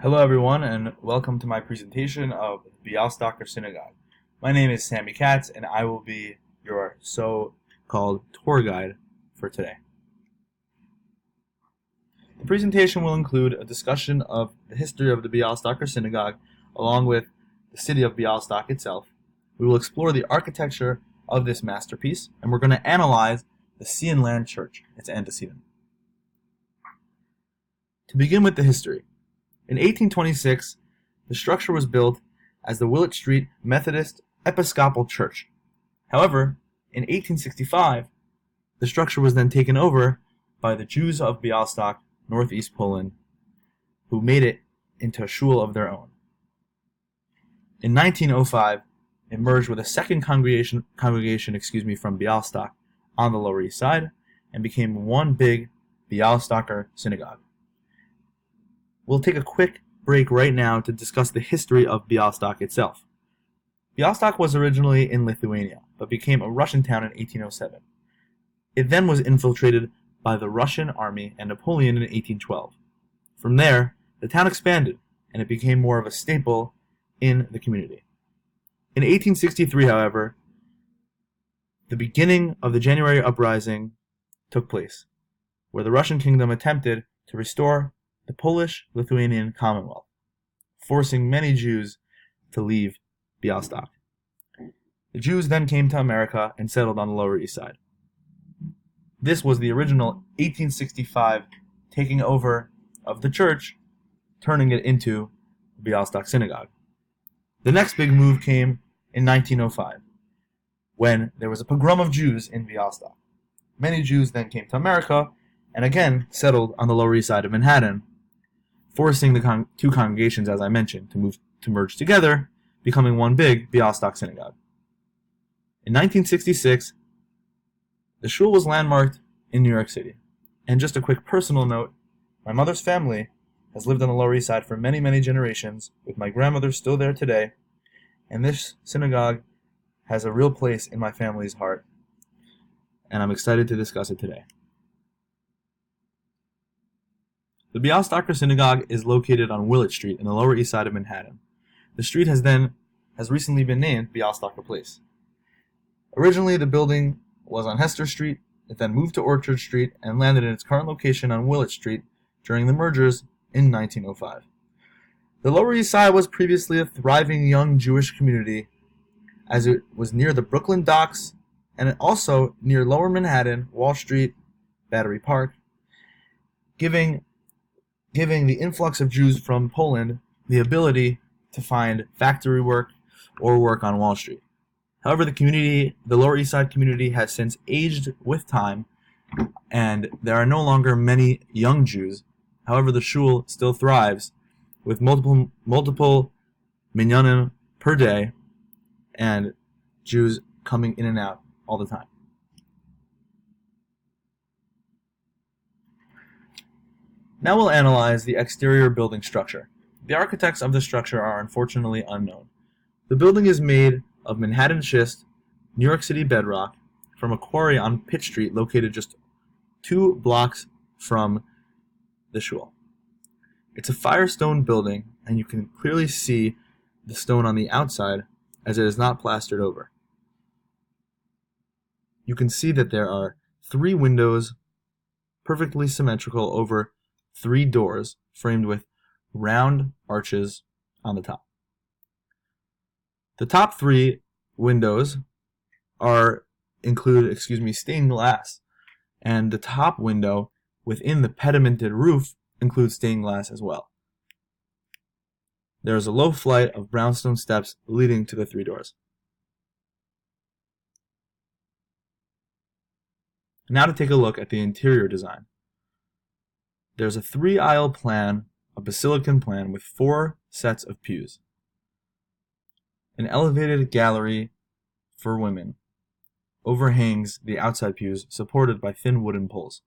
Hello everyone and welcome to my presentation of Bialystoker Synagogue. My name is Sammy Katz and I will be your so-called tour guide for today. The presentation will include a discussion of the history of the Bialystoker Synagogue along with the city of Bialystok itself. We will explore the architecture of this masterpiece and we're going to analyze the Sea and Land Church, its antecedent. To begin with the history. In 1826, the structure was built as the Willett Street Methodist Episcopal Church. However, in 1865, the structure was then taken over by the Jews of Bialystok, northeast Poland, who made it into a shul of their own. In 1905, it merged with a second congregation from Bialystok on the Lower East Side and became one big Bialystoker Synagogue. We'll take a quick break right now to discuss the history of Bialystok itself. Bialystok was originally in Lithuania, but became a Russian town in 1807. It then was infiltrated by the Russian army and Napoleon in 1812. From there, the town expanded, and it became more of a staple in the community. In 1863, however, the beginning of the January Uprising took place, where the Russian kingdom attempted to restore the Polish-Lithuanian Commonwealth, forcing many Jews to leave Bialystok. The Jews then came to America and settled on the Lower East Side. This was the original 1865 taking over of the church, turning it into Bialystok Synagogue. The next big move came in 1905, when there was a pogrom of Jews in Bialystok. Many Jews then came to America and again settled on the Lower East Side of Manhattan, forcing the two congregations, as I mentioned, to merge together, becoming one big Bialystok Synagogue. In 1966, the shul was landmarked in New York City. And just a quick personal note, my mother's family has lived on the Lower East Side for many, many generations, with my grandmother still there today, and this synagogue has a real place in my family's heart, and I'm excited to discuss it today. The Bialystoker Synagogue is located on Willett Street in the Lower East Side of Manhattan. The street has recently been named Bialystoker Place. Originally, the building was on Hester Street. It then moved to Orchard Street and landed in its current location on Willett Street during the mergers in 1905. The Lower East Side was previously a thriving young Jewish community, as it was near the Brooklyn docks and also near Lower Manhattan, Wall Street, Battery Park, giving the influx of Jews from Poland the ability to find factory work or work on Wall Street. However, the Lower East Side community has since aged with time, and there are no longer many young Jews. However, the shul still thrives with multiple minyanim per day and Jews coming in and out all the time. Now we'll analyze the exterior building structure. The architects of the structure are unfortunately unknown. The building is made of Manhattan schist, New York City bedrock, from a quarry on Pitt Street located just 2 blocks from the shul. It's a firestone building, and you can clearly see the stone on the outside as it is not plastered over. You can see that there are 3 windows perfectly symmetrical over 3 doors framed with round arches on the top. The top 3 windows include stained glass, and the top window within the pedimented roof includes stained glass as well. There is a low flight of brownstone steps leading to the 3 doors. Now to take a look at the interior design. There's a 3-aisle plan, a basilican plan with 4 sets of pews. An elevated gallery for women overhangs the outside pews, supported by thin wooden poles.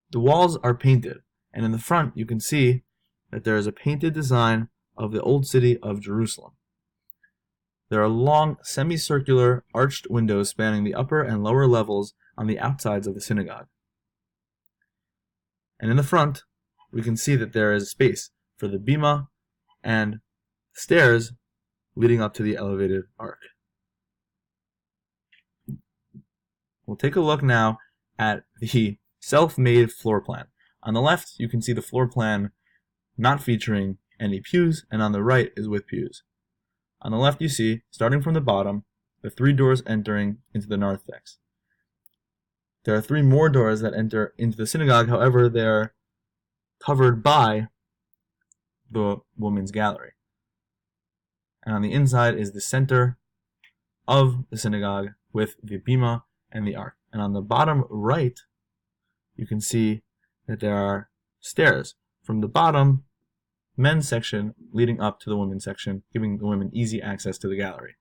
The walls are painted, and in the front you can see that there is a painted design of the old city of Jerusalem. There are long, semicircular, arched windows spanning the upper and lower levels on the outsides of the synagogue. And in the front, we can see that there is space for the bima and stairs leading up to the elevated ark. We'll take a look now at the self-made floor plan. On the left, you can see the floor plan not featuring any pews, and on the right is with pews. On the left, you see, starting from the bottom, the 3 doors entering into the narthex. There are 3 more doors that enter into the synagogue, however, they are covered by the women's gallery. And on the inside is the center of the synagogue with the bima and the ark. And on the bottom right, you can see that there are stairs from the bottom men's section leading up to the women's section, giving the women easy access to the gallery.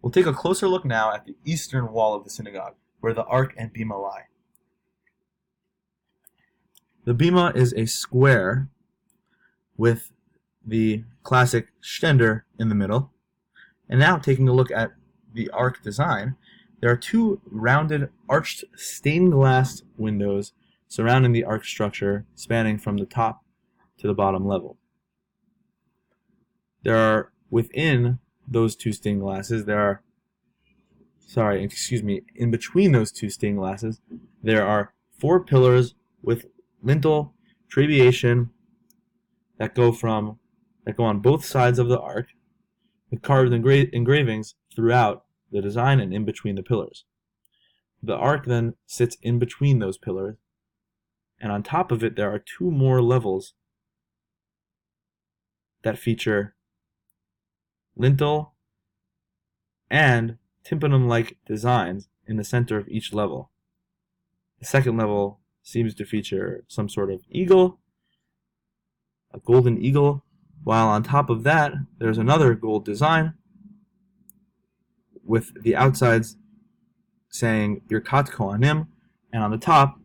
We'll take a closer look now at the eastern wall of the synagogue, where the ark and bima lie. The bima is a square with the classic stender in the middle. And now, taking a look at the ark design, there are 2 rounded arched stained glass windows surrounding the ark structure, spanning from the top to the bottom level. There are, within those 2 stained glasses, in between those 2 stained glasses, there are 4 pillars with lintel trabeation that go on both sides of the ark, with carved engravings throughout the design and in between the pillars. The ark then sits in between those pillars, and on top of it there are 2 more levels that feature lintel and tympanum-like designs in the center of each level. The second level seems to feature some sort of eagle, a golden eagle, while on top of that there's another gold design with the outsides saying Birkat Kohanim, and on the top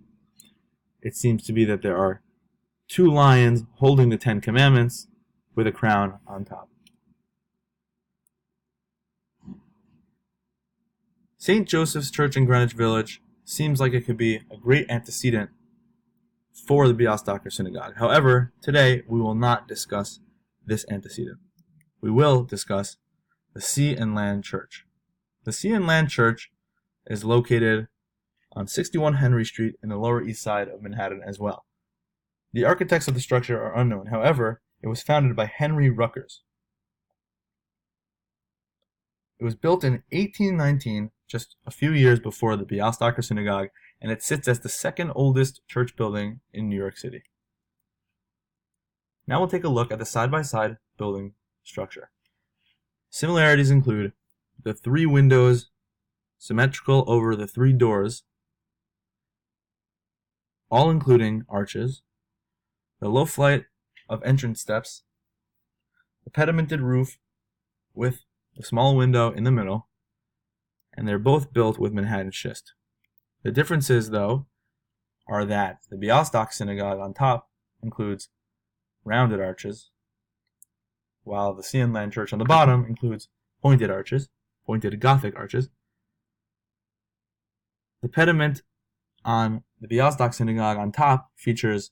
it seems to be that there are 2 lions holding the 10 Commandments with a crown on top. St. Joseph's Church in Greenwich Village seems like it could be a great antecedent for the Bialystoker Synagogue. However, today we will not discuss this antecedent. We will discuss the Sea and Land Church. The Sea and Land Church is located on 61 Henry Street in the Lower East Side of Manhattan as well. The architects of the structure are unknown. However, it was founded by Henry Ruckers. It was built in 1819, just a few years before the Bialystoker Synagogue, and it sits as the 2nd oldest church building in New York City. Now we'll take a look at the side-by-side building structure. Similarities include the 3 windows symmetrical over the 3 doors, all including arches, the low flight of entrance steps, the pedimented roof with a small window in the middle, and they're both built with Manhattan schist. The differences, though, are that the Bialystoker Synagogue on top includes rounded arches, while the Sea and Land Church on the bottom includes pointed arches, pointed Gothic arches. The pediment on the Bialystoker Synagogue on top features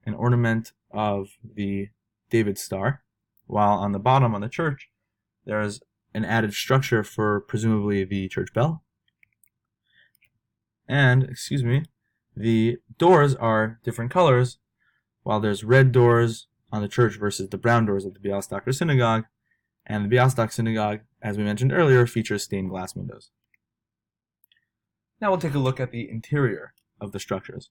an ornament of the David Star, while on the bottom on the church there is an added structure for presumably the church bell. And, the doors are different colors, while there's red doors on the church versus the brown doors of the Bialystoker Synagogue, and the Bialystoker Synagogue, as we mentioned earlier, features stained glass windows. Now we'll take a look at the interior of the structures.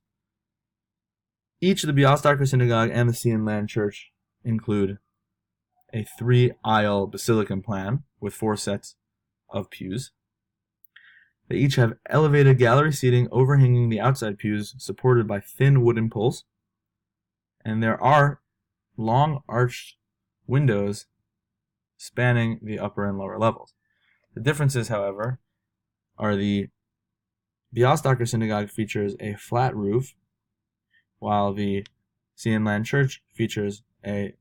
Each of the Bialystoker Synagogue and the Sea and Land Church include a 3-aisle basilican plan with 4 sets of pews. They each have elevated gallery seating overhanging the outside pews, supported by thin wooden poles. And there are long arched windows spanning the upper and lower levels. The differences, however, are the Bialystoker Synagogue features a flat roof, while the Sea and Land Church features a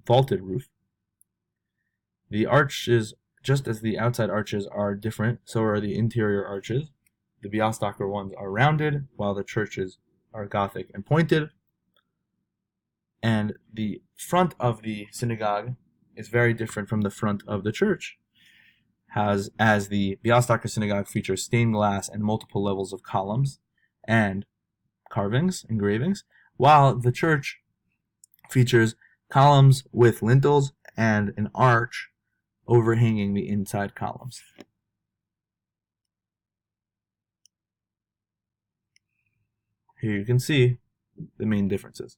vaulted roof. The arches just as the outside arches are different, so are the interior arches. The Bialystoker ones are rounded, while the churches are Gothic and pointed. And the front of the synagogue is very different from the front of the church, as the Bialystoker Synagogue features stained glass and multiple levels of columns and carvings, engravings, while the church features columns with lintels and an arch overhanging the inside columns. Here you can see the main differences.